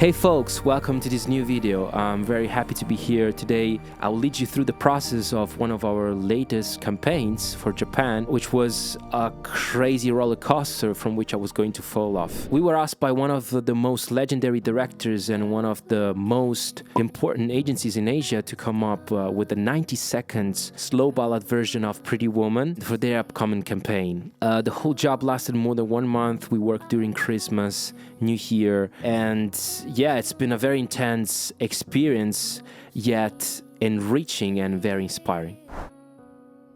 Hey folks, welcome to this new video. I'm very happy to be here today. I'll lead you through the process of one of our latest campaigns for Japan, which was a crazy roller coaster from which I was going to fall off. We were asked by one of the most legendary directors and one of the most important agencies in Asia to come up with a 90 seconds slow ballad version of Pretty Woman for their upcoming campaign. The whole job lasted more than 1 month. We worked during Christmas, New Year, and yeah, it's been a very intense experience, yet enriching and very inspiring.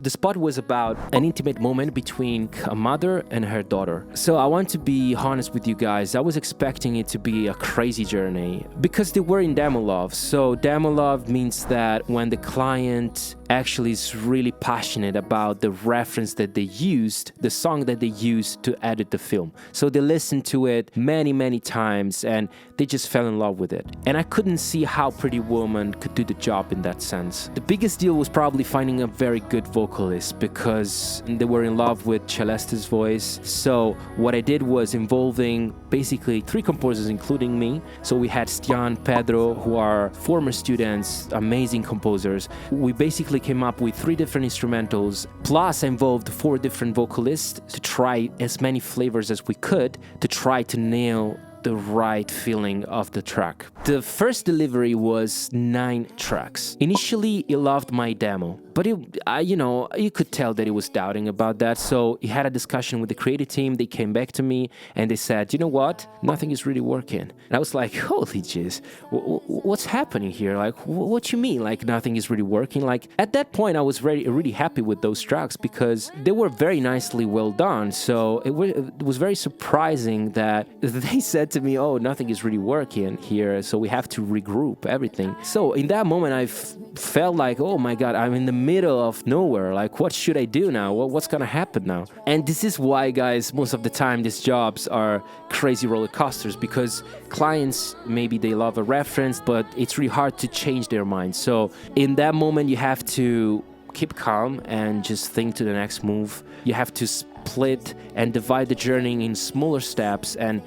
The spot was about an intimate moment between a mother and her daughter. So I want to be honest with you guys, I was expecting it to be a crazy journey because they were in demo love. So demo love means that when the client actually is really passionate about the reference that they used, the song that they used to edit the film. So they listened to it many times and they just fell in love with it. And I couldn't see how Pretty Woman could do the job in that sense. The biggest deal was probably finding a very good vocalist because they were in love with Celeste's voice. So what I did was involving basically 3 composers including me. So we had Stian, Pedro, who are former students, amazing composers. We basically came up with 3 different instrumentals, plus I involved 4 different vocalists to try as many flavors as we could to try to nail the right feeling of the track. The first delivery was 9 tracks. Initially, he loved my demo, but you could tell that he was doubting about that. So he had a discussion with the creative team. They came back to me and they said, you know what? Nothing is really working. And I was like, holy jeez, what's happening here? Like, what you mean? Like nothing is really working? Like at that point, I was really happy with those tracks because they were very nicely well done. So it was very surprising that they said to me, oh, nothing is really working here, so we have to regroup everything. So in that moment, I felt like, oh my God, I'm in the middle of nowhere. Like, what should I do now? What's gonna happen now? And this is why, guys, most of the time these jobs are crazy roller coasters because clients, maybe they love a reference, but it's really hard to change their mind. So in that moment, you have to keep calm and just think to the next move. You have to split and divide the journey in smaller steps and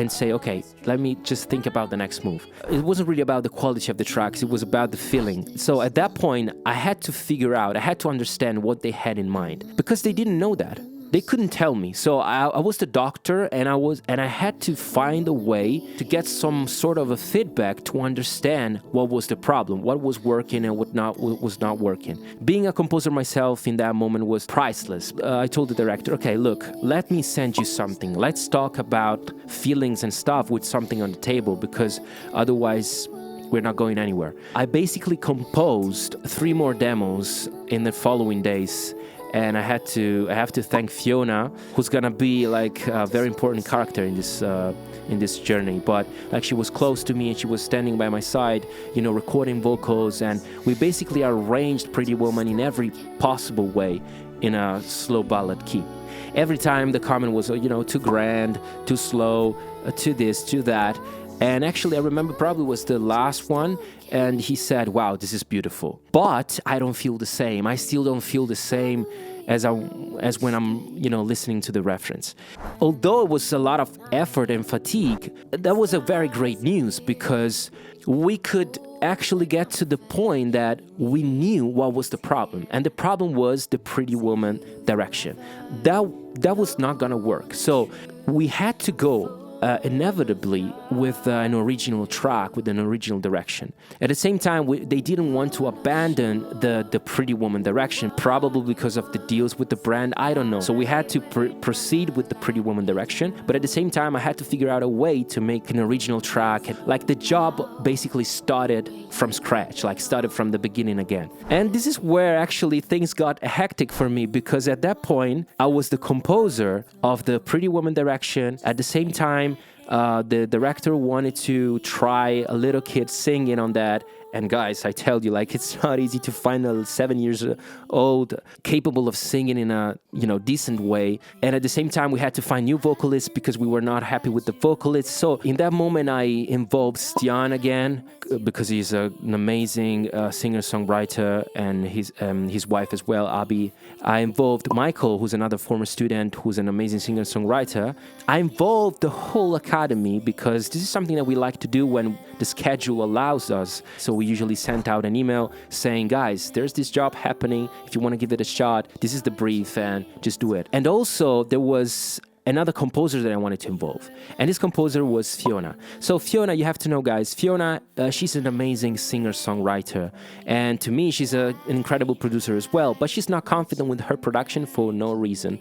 say, okay, let me just think about the next move. It wasn't really about the quality of the tracks, it was about the feeling. So at that point, I had to understand what they had in mind because they didn't know that. They couldn't tell me. So I was the doctor and I had to find a way to get some sort of a feedback to understand what was the problem, what was working and what was not working. Being a composer myself in that moment was priceless. I told the director, okay, look, let me send you something. Let's talk about feelings and stuff with something on the table because otherwise we're not going anywhere. I basically composed 3 more demos in the following days. And I have to thank Fiona, who's gonna be like a very important character in this journey. But like she was close to me and she was standing by my side, recording vocals, and we basically arranged Pretty Woman in every possible way in a slow ballad key. Every time the comment was, too grand, too slow, too this, too that. And actually, I remember probably was the last one, and he said, wow, this is beautiful. But I don't feel the same. I still don't feel the same as when I'm, listening to the reference. Although it was a lot of effort and fatigue, that was a very great news because we could actually get to the point that we knew what was the problem. And the problem was the Pretty Woman direction. That was not gonna work. So we had to go inevitably with an original track, with an original direction. At the same time, they didn't want to abandon the Pretty Woman direction, probably because of the deals with the brand, I don't know. So we had to proceed with the Pretty Woman direction, but at the same time, I had to figure out a way to make an original track. Like the job basically started from scratch, like started from the beginning again. And this is where actually things got hectic for me because at that point, I was the composer of the Pretty Woman direction. At the same time, the director wanted to try a little kid singing on that, And guys, I tell you, like, it's not easy to find a 7 years old capable of singing in a, decent way. And at the same time, we had to find new vocalists because we were not happy with the vocalists. So in that moment, I involved Stian again because he's an amazing singer-songwriter, and his wife as well, Abby. I involved Michael, who's another former student, who's an amazing singer-songwriter. I involved the whole academy because this is something that we like to do when the schedule allows us. So we usually sent out an email saying, guys, there's this job happening. If you want to give it a shot, this is the brief and just do it. And also there was another composer that I wanted to involve. And this composer was Fiona. So Fiona, you have to know, guys, Fiona, she's an amazing singer-songwriter. And to me, she's an incredible producer as well. But she's not confident with her production for no reason.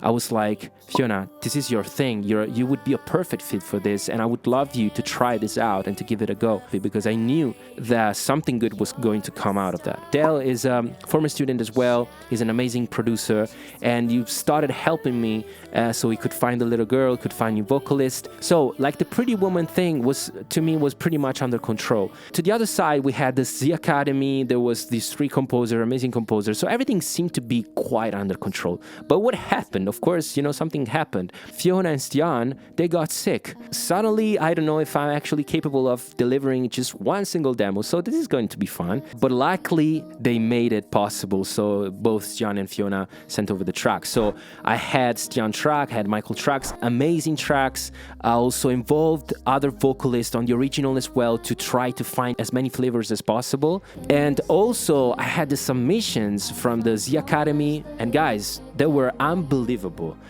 I was like, Fiona, this is your thing. You would be a perfect fit for this. And I would love you to try this out and to give it a go. Because I knew that something good was going to come out of that. Dale is a former student as well. He's an amazing producer. And you started helping me so he could find a little girl, could find new vocalist. So like the Pretty Woman thing was, to me, was pretty much under control. To the other side, we had the Zee Academy. There was these 3 composers, amazing composers. So everything seemed to be quite under control. But what happened? Of course, something happened. Fiona and Stian, they got sick. Suddenly, I don't know if I'm actually capable of delivering just one single demo. So this is going to be fun. But luckily, they made it possible. So both Stian and Fiona sent over the track. So I had Stian track, had Michael tracks, amazing tracks. I also involved other vocalists on the original as well to try to find as many flavors as possible. And also, I had the submissions from the Zee Academy. And guys, they were unbelievable.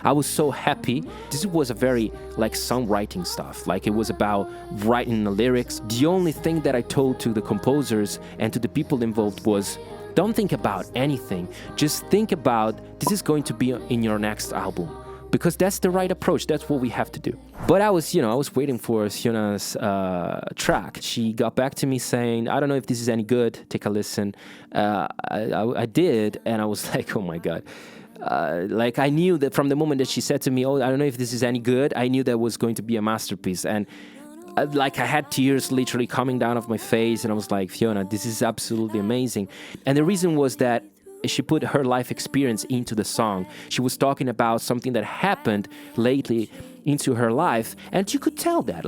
I was so happy. This was a very songwriting stuff. It was about writing the lyrics. The only thing that I told to the composers and to the people involved was, don't think about anything. Just think about this is going to be in your next album. Because that's the right approach. That's what we have to do. But I was waiting for Fiona's track. She got back to me saying, I don't know if this is any good. Take a listen. I did, and I was like, oh my God. I knew that from the moment that she said to me, oh, I don't know if this is any good, I knew that was going to be a masterpiece. And I had tears literally coming down off my face, and I was like, Fiona, this is absolutely amazing. And the reason was that she put her life experience into the song. She was talking about something that happened lately into her life, and you could tell that.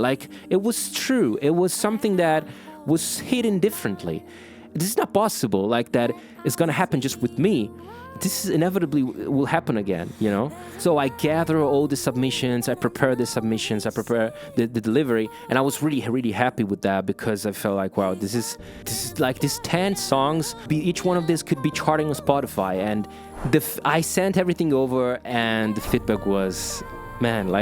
It was true. It was something that was hidden differently. This is not possible, that it's gonna happen just with me. This is inevitably will happen again, So I gather all the submissions, I prepare the submissions, I prepare the delivery, and I was really, really happy with that because I felt like, wow, this is like these 10 songs, each one of these could be charting on Spotify, and I sent everything over, and the feedback was, man,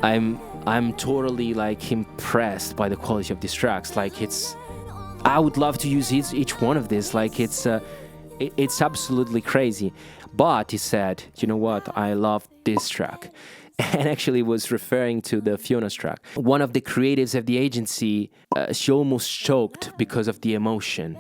I'm totally impressed by the quality of these tracks. I would love to use each one of these. It's absolutely crazy. But he said, you know what? I love this track. And actually was referring to the Fiona's track. One of the creatives of the agency, she almost choked because of the emotion.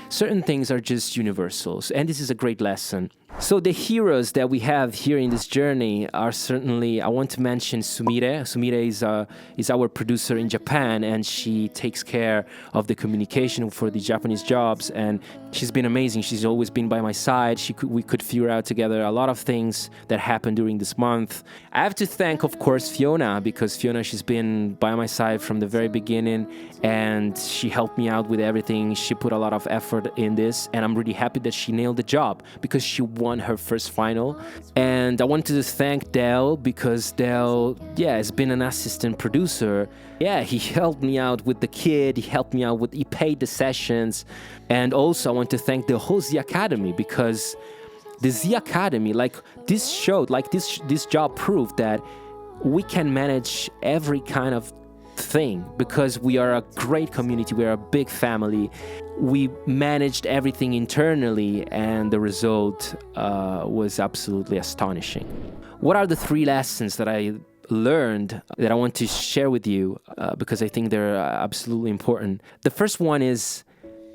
Certain things are just universals. And this is a great lesson. So the heroes that we have here in this journey are certainly, I want to mention Sumire. Sumire is our producer in Japan, and she takes care of the communication for the Japanese jobs, and she's been amazing. She's always been by my side. We could figure out together a lot of things that happened during this month. I have to thank, of course, Fiona, because Fiona, she's been by my side from the very beginning, and she helped me out with everything. She put a lot of effort in this, and I'm really happy that she nailed the job because she won her first final. And I wanted to thank Dale because Dale, has been an assistant producer. He helped me out with the kid. He paid the sessions. And also I want to thank the whole Zee Academy because the Zee Academy, this showed, this job proved that we can manage every kind of thing because we are a great community. We are a big family. We managed everything internally, and the result was absolutely astonishing. What are the 3 lessons that I learned that I want to share with you because I think they're absolutely important? The first one is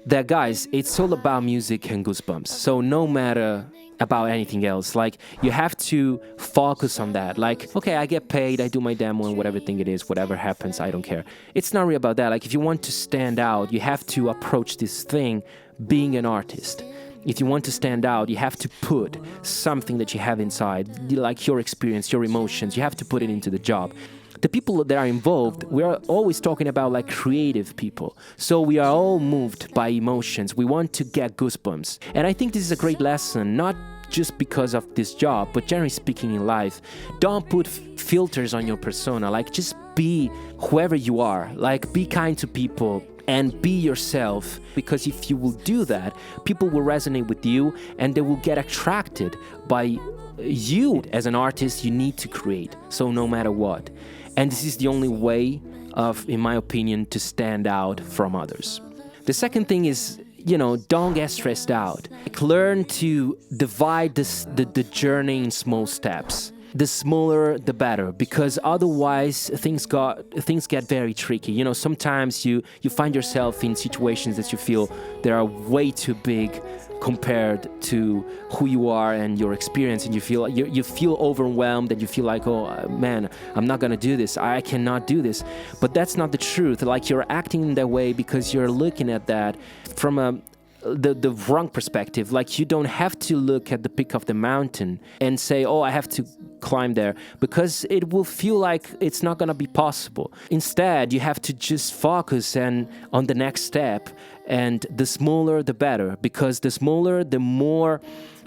that, guys, it's all about music and goosebumps. So no matter about anything else. Like, you have to focus on that. Like, okay, I get paid, I do my demo and whatever thing it is, whatever happens, I don't care. It's not really about that. Like, if you want to stand out, you have to approach this thing being an artist. If you want to stand out, you have to put something that you have inside, like your experience, your emotions, you have to put it into the job. The people that are involved, we are always talking about like creative people. So we are all moved by emotions. We want to get goosebumps. And I think this is a great lesson, not just because of this job, but generally speaking in life. Don't put filters on your persona. Like, just be whoever you are. Like, be kind to people and be yourself, because if you will do that, people will resonate with you and they will get attracted by you. As an artist, you need to create, so no matter what. And this is the only way of, in my opinion, to stand out from others. The second thing is, don't get stressed out. Like, learn to divide the journey in small steps. The smaller, the better, because otherwise things get very tricky. Sometimes you find yourself in situations that you feel they are way too big compared to who you are and your experience, and you feel overwhelmed, and you feel like, oh man, I'm not gonna do this, I cannot do this. But that's not the truth. Like, you're acting in that way because you're looking at that from the wrong perspective. Like, you don't have to look at the peak of the mountain and say, oh, I have to climb there, because it will feel like it's not gonna be possible. Instead, you have to just focus on the next step, and the smaller the better, because the smaller, the more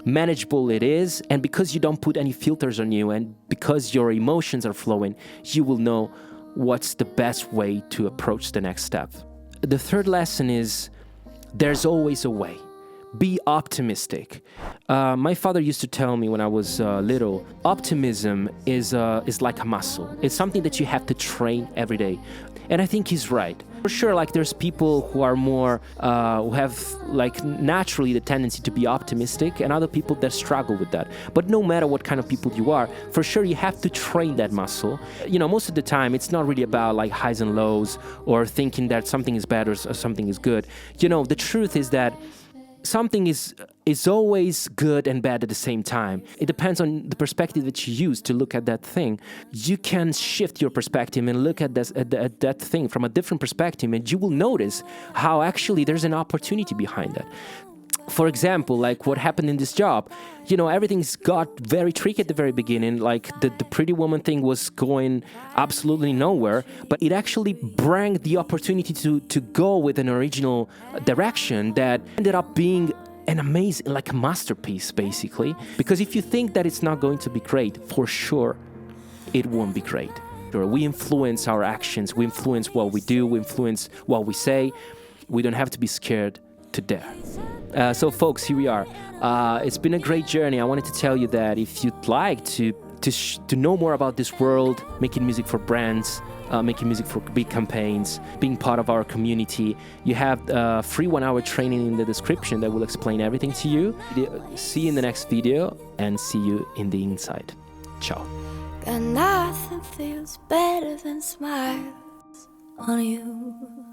manageable it is, and because you don't put any filters on you, and because your emotions are flowing, you will know what's the best way to approach the next step. The third lesson is, there's always a way. Be optimistic. My father used to tell me when I was little, optimism is like a muscle. It's something that you have to train every day. And I think he's right. For sure, like, there's people who are more, who have like naturally the tendency to be optimistic, and other people that struggle with that. But no matter what kind of people you are, for sure you have to train that muscle. Most of the time it's not really about like highs and lows, or thinking that something is bad or something is good. The truth is that something is always good and bad at the same time. It depends on the perspective that you use to look at that thing. You can shift your perspective and look at that thing from a different perspective, and you will notice how actually there's an opportunity behind that. For example, like what happened in this job, everything's got very tricky at the very beginning. Like, the pretty woman thing was going absolutely nowhere, but it actually brought the opportunity to go with an original direction that ended up being an amazing, like a masterpiece, basically. Because if you think that it's not going to be great, for sure, it won't be great. We influence our actions, we influence what we do, we influence what we say. We don't have to be scared to dare. So folks, here we are. It's been a great journey. I wanted to tell you that if you'd like to know more about this world, making music for brands, making music for big campaigns, being part of our community, you have a free 1-hour training in the description that will explain everything to you. See you in the next video, and see you in the inside. Ciao. And nothing feels better than smiles on you.